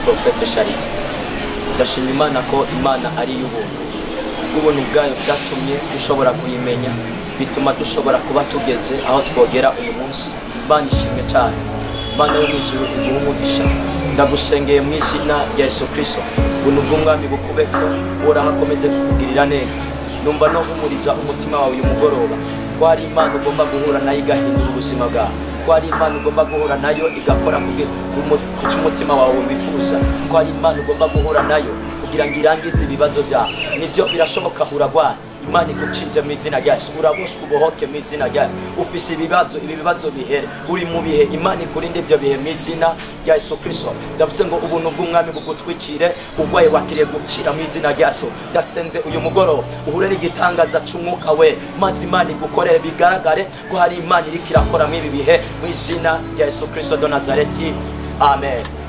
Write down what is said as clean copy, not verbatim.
Prophète Charity. Ndashima Imana ko Imana ari y'ubuntu. Ubuntu bwayo bwatumye dushobora kuyimenya, bituma dushobora kuba tugeze aho twogera uyu munsi. Imana ishimwe cyane. Imana yo mwijuru iguha umugisha. Ndagusengeye mu izina rya Yesu Kristo. Ubuntu bw'Umwami bukubeko, urahakomeze kukugirira neza. Numva no humuriza umutima wawe uyu mugoroba. Ko hari Imana ugomba guhura nayo igahindura ubuzima bwawe. Ko hari Imana ugomba guhura nayo igakora ku cy'umutima wawe wifuza. Ko hari Imana ugomba guhura nayo kugira ngo irangize ibibazo byawe. Nibyo birashoboka uragwana. Imana igucize mu izina rya Yesu. Urabushwe ubohoke mu izina rya Yesu. Ufise ibibazo, ibi bibazo bihere. Uri mu bihe, Imana ikurinde ibyo bihe mu izina rya Yesu Kristo. Ndavuze ngo ubuntu bw'Umwami bugutwikire, ugwaye wakiriye gukira mu izina rya Yesu. Ndasenze uyu mugoroba uhure n'igitangaza cy'Umwuka we, maze Imana igukorere bigaragare ko hari Imana iri kirakora mu ibi bihe mu izina rya Yesu Kristo de Nazareti. Amen.